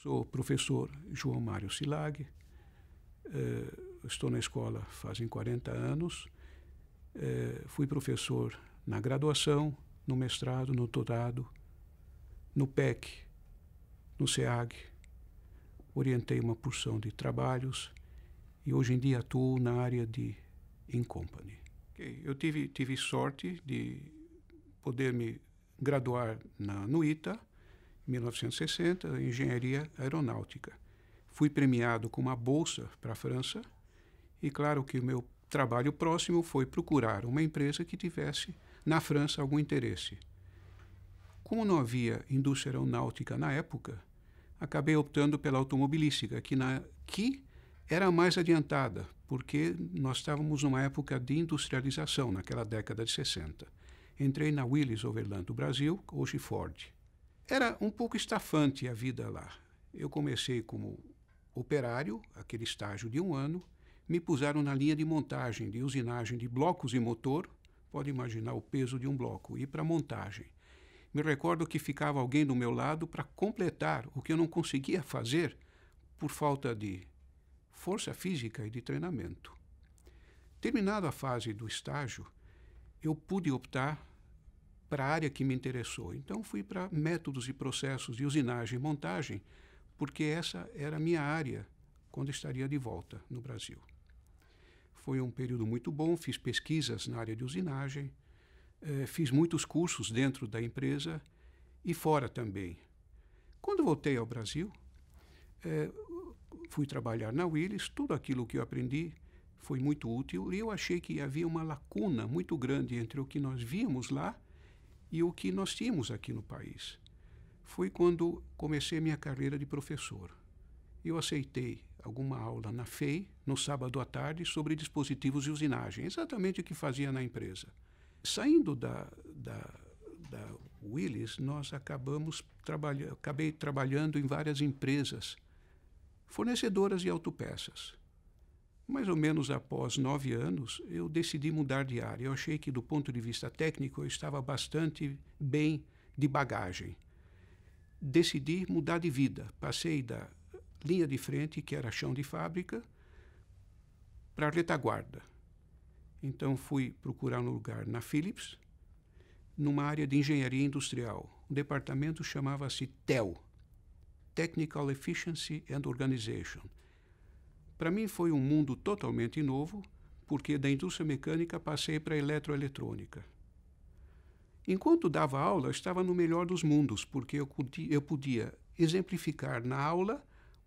Sou professor João Mário Silag, estou na escola fazem 40 anos, fui professor na graduação, no mestrado, no doutorado, no PEC, no SEAG, orientei uma porção de trabalhos e hoje em dia atuo na área de In-Company. Eu tive sorte de poder me graduar no ITA, em 1960, em Engenharia Aeronáutica. Fui premiado com uma bolsa para a França e claro que o meu trabalho próximo foi procurar uma empresa que tivesse na França algum interesse. Como não havia indústria aeronáutica na época, acabei optando pela automobilística, que era a mais adiantada, porque nós estávamos numa época de industrialização, naquela década de 60. Entrei na Willys Overland do Brasil, hoje Ford. Era um pouco estafante a vida lá. Eu comecei como operário, aquele estágio de 1 ano, me puseram na linha de montagem, de usinagem de blocos e motor, pode imaginar o peso de um bloco, e para montagem. Me recordo que ficava alguém do meu lado para completar o que eu não conseguia fazer por falta de força física e de treinamento. Terminada a fase do estágio, eu pude optar para a área que me interessou. Então fui para métodos e processos de usinagem e montagem, porque essa era a minha área quando estaria de volta no Brasil. Foi um período muito bom, fiz pesquisas na área de usinagem, fiz muitos cursos dentro da empresa e fora também. Quando voltei ao Brasil, fui trabalhar na Willys, tudo aquilo que eu aprendi foi muito útil e eu achei que havia uma lacuna muito grande entre o que nós víamos lá e o que nós tínhamos aqui no país. Foi quando comecei minha carreira de professor. Eu aceitei alguma aula na FEI, no sábado à tarde, sobre dispositivos de usinagem, exatamente o que fazia na empresa. Saindo da Willys, acabei trabalhando em várias empresas fornecedoras de autopeças. Mais ou menos após 9 anos, eu decidi mudar de área. Eu achei que, do ponto de vista técnico, eu estava bastante bem de bagagem. Decidi mudar de vida. Passei da linha de frente, que era chão de fábrica, para a retaguarda. Então, fui procurar um lugar na Philips, numa área de engenharia industrial. O departamento chamava-se TEL, Technical Efficiency and Organization. Para mim foi um mundo totalmente novo, porque da indústria mecânica passei para a eletroeletrônica. Enquanto dava aula, eu estava no melhor dos mundos, porque eu podia exemplificar na aula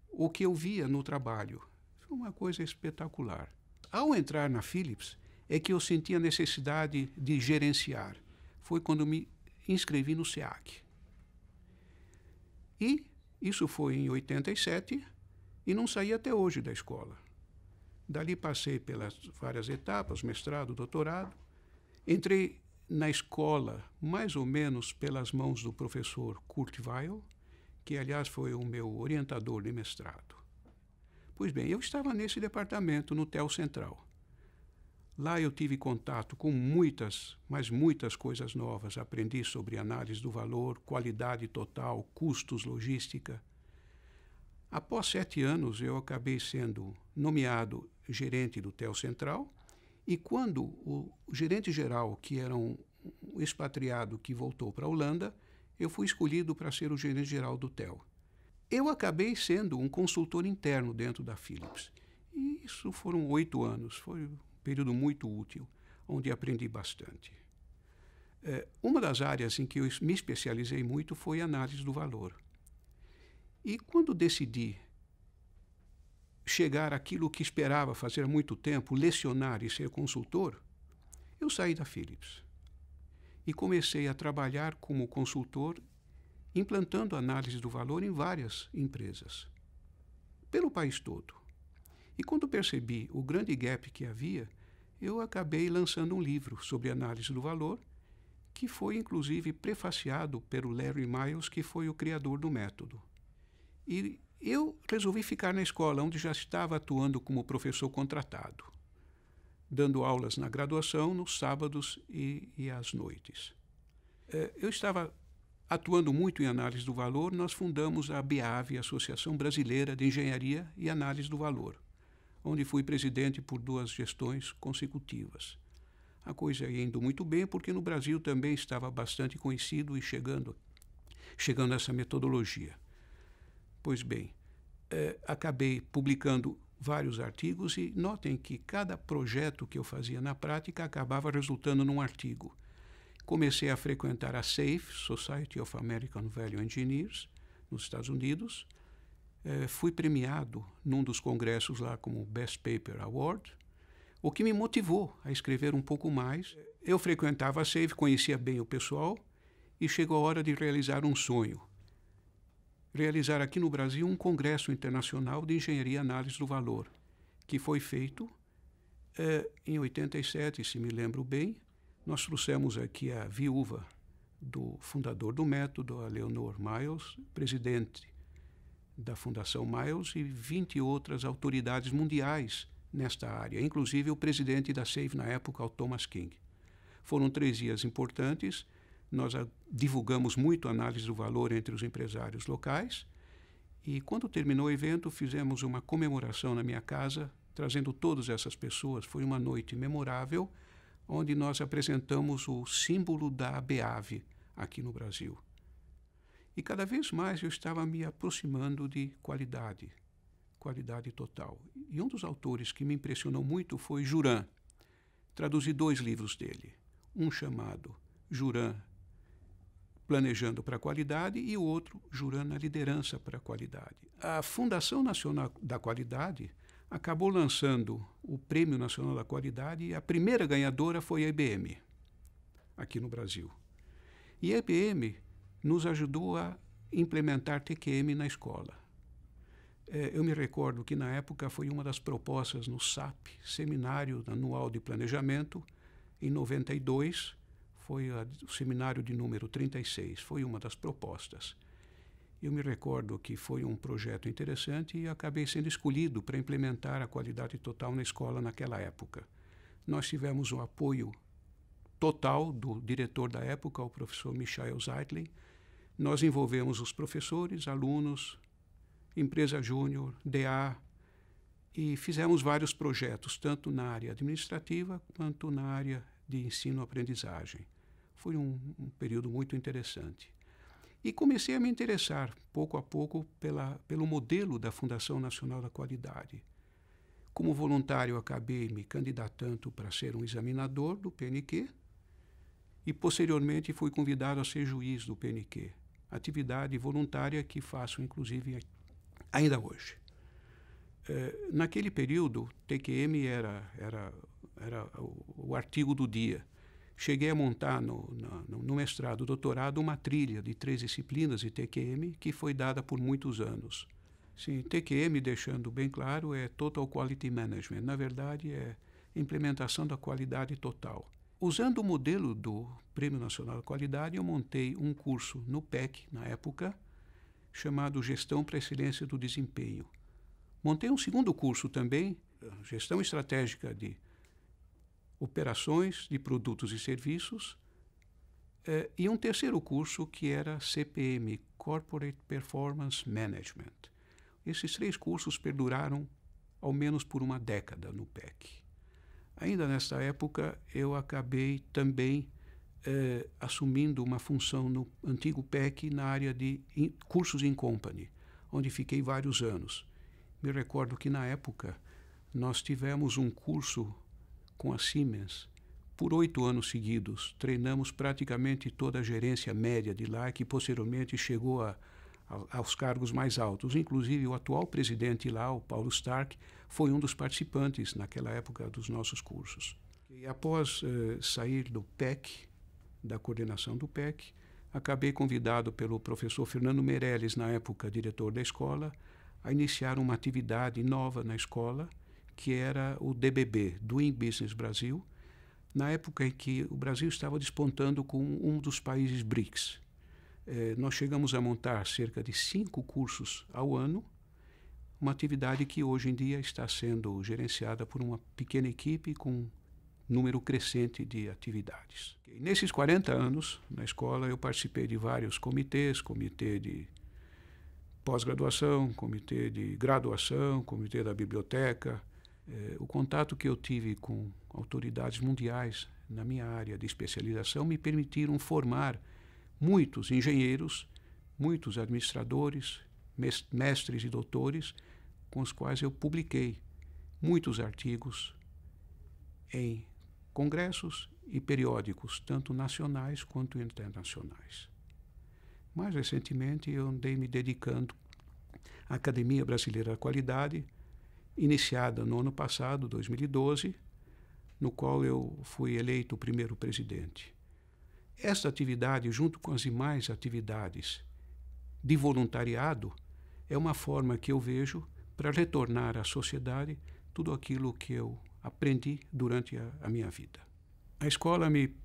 o que eu via no trabalho. Foi uma coisa espetacular. Ao entrar na Philips, é que eu senti a necessidade de gerenciar. Foi quando me inscrevi no SEAC. E isso foi em 87 e não saí até hoje da escola. Dali passei pelas várias etapas, mestrado, doutorado. Entrei na escola mais ou menos pelas mãos do professor Kurt Weill, que aliás foi o meu orientador de mestrado. Pois bem, eu estava nesse departamento, no TEL Central. Lá eu tive contato com muitas coisas novas. Aprendi sobre análise do valor, qualidade total, custos, logística. Após 7 anos, eu acabei sendo nomeado gerente do TEL Central e quando o gerente-geral, que era um expatriado que voltou para a Holanda, eu fui escolhido para ser o gerente-geral do TEL. Eu acabei sendo um consultor interno dentro da Philips. E isso foram 8 anos, foi um período muito útil, onde aprendi bastante. Uma das áreas em que eu me especializei muito foi a análise do valor. E quando decidi chegar àquilo que esperava fazer há muito tempo, lecionar e ser consultor, eu saí da Philips e comecei a trabalhar como consultor, implantando análise do valor em várias empresas, pelo país todo. E quando percebi o grande gap que havia, eu acabei lançando um livro sobre análise do valor, que foi inclusive prefaciado pelo Larry Miles, que foi o criador do método. E eu resolvi ficar na escola, onde já estava atuando como professor contratado, dando aulas na graduação, nos sábados e às noites. Eu estava atuando muito em análise do valor, nós fundamos a ABAV, Associação Brasileira de Engenharia e Análise do Valor, onde fui presidente por 2 gestões consecutivas. A coisa ia indo muito bem, porque no Brasil também estava bastante conhecido e chegando essa metodologia. Pois bem, acabei publicando vários artigos e notem que cada projeto que eu fazia na prática acabava resultando num artigo. Comecei a frequentar a SAFE, Society of American Value Engineers, nos Estados Unidos. Fui premiado num dos congressos lá como Best Paper Award, o que me motivou a escrever um pouco mais. Eu frequentava a SAFE, conhecia bem o pessoal e chegou a hora de realizar um sonho. Realizar aqui no Brasil um congresso internacional de engenharia e análise do valor, que foi feito em 87, se me lembro bem. Nós trouxemos aqui a viúva do fundador do método, a Leonor Miles, presidente da Fundação Miles, e 20 outras autoridades mundiais nesta área, inclusive o presidente da SAFE na época, o Thomas King. Foram 3 dias importantes. Nós divulgamos muito a análise do valor entre os empresários locais e, quando terminou o evento, fizemos uma comemoração na minha casa, trazendo todas essas pessoas. Foi uma noite memorável, onde nós apresentamos o símbolo da ABAV aqui no Brasil. E cada vez mais eu estava me aproximando de qualidade total. E um dos autores que me impressionou muito foi Juran. Traduzi 2 livros dele, um chamado Juran Planejando para a Qualidade e o outro, Juran na Liderança para a Qualidade. A Fundação Nacional da Qualidade acabou lançando o Prêmio Nacional da Qualidade e a primeira ganhadora foi a IBM, aqui no Brasil. E a IBM nos ajudou a implementar TQM na escola. Eu me recordo que na época foi uma das propostas no SAP, Seminário Anual de Planejamento, em 92, foi o seminário de número 36, foi uma das propostas. Eu me recordo que foi um projeto interessante e acabei sendo escolhido para implementar a qualidade total na escola naquela época. Nós tivemos o apoio total do diretor da época, o professor Michael Zeitlin. Nós envolvemos os professores, alunos, empresa júnior, DA, e fizemos vários projetos, tanto na área administrativa quanto na área de ensino-aprendizagem. Foi um período muito interessante. E comecei a me interessar, pouco a pouco, pelo modelo da Fundação Nacional da Qualidade. Como voluntário, acabei me candidatando para ser um examinador do PNQ e, posteriormente, fui convidado a ser juiz do PNQ, atividade voluntária que faço, inclusive, ainda hoje. Naquele período, TQM era o artigo do dia. Cheguei a montar no mestrado, doutorado, uma trilha de 3 disciplinas de TQM que foi dada por muitos anos. Sim, TQM, deixando bem claro, é Total Quality Management. Na verdade, é implementação da qualidade total. Usando o modelo do Prêmio Nacional da Qualidade, eu montei um curso no PEC, na época, chamado Gestão para a Excelência do Desempenho. Montei um segundo curso também, Gestão Estratégica de Operações de Produtos e Serviços, e um terceiro curso que era CPM, Corporate Performance Management. Esses 3 cursos perduraram ao menos por uma década no PEC. Ainda nesta época, eu acabei também assumindo uma função no antigo PEC na área de cursos in company, onde fiquei vários anos. Me recordo que, na época, nós tivemos um curso com a Siemens por 8 anos seguidos. Treinamos praticamente toda a gerência média de lá, que posteriormente chegou aos cargos mais altos. Inclusive, o atual presidente lá, o Paulo Stark, foi um dos participantes naquela época dos nossos cursos. E após sair do PEC, da coordenação do PEC, acabei convidado pelo professor Fernando Meirelles, na época diretor da escola, a iniciar uma atividade nova na escola, que era o DBB, Doing Business Brasil, na época em que o Brasil estava despontando com um dos países BRICS. Nós chegamos a montar cerca de 5 cursos ao ano, uma atividade que hoje em dia está sendo gerenciada por uma pequena equipe com número crescente de atividades. Nesses 40 anos, na escola, eu participei de vários comitês, comitê de pós-graduação, comitê de graduação, comitê da biblioteca. O contato que eu tive com autoridades mundiais na minha área de especialização me permitiram formar muitos engenheiros, muitos administradores, mestres e doutores, com os quais eu publiquei muitos artigos em congressos e periódicos, tanto nacionais quanto internacionais. Mais recentemente, eu andei me dedicando à Academia Brasileira da Qualidade, iniciada no ano passado, 2012, no qual eu fui eleito o primeiro presidente. Esta atividade, junto com as demais atividades de voluntariado, é uma forma que eu vejo para retornar à sociedade tudo aquilo que eu aprendi durante a minha vida. A escola me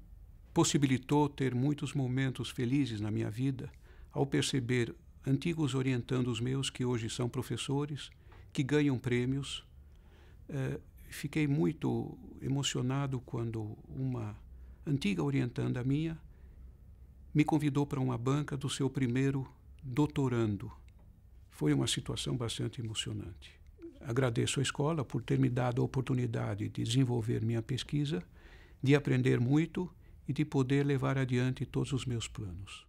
possibilitou ter muitos momentos felizes na minha vida ao perceber antigos orientandos meus que hoje são professores, que ganham prêmios. Fiquei muito emocionado quando uma antiga orientanda minha me convidou para uma banca do seu primeiro doutorando. Foi uma situação bastante emocionante. Agradeço à escola por ter me dado a oportunidade de desenvolver minha pesquisa, de aprender muito e de poder levar adiante todos os meus planos.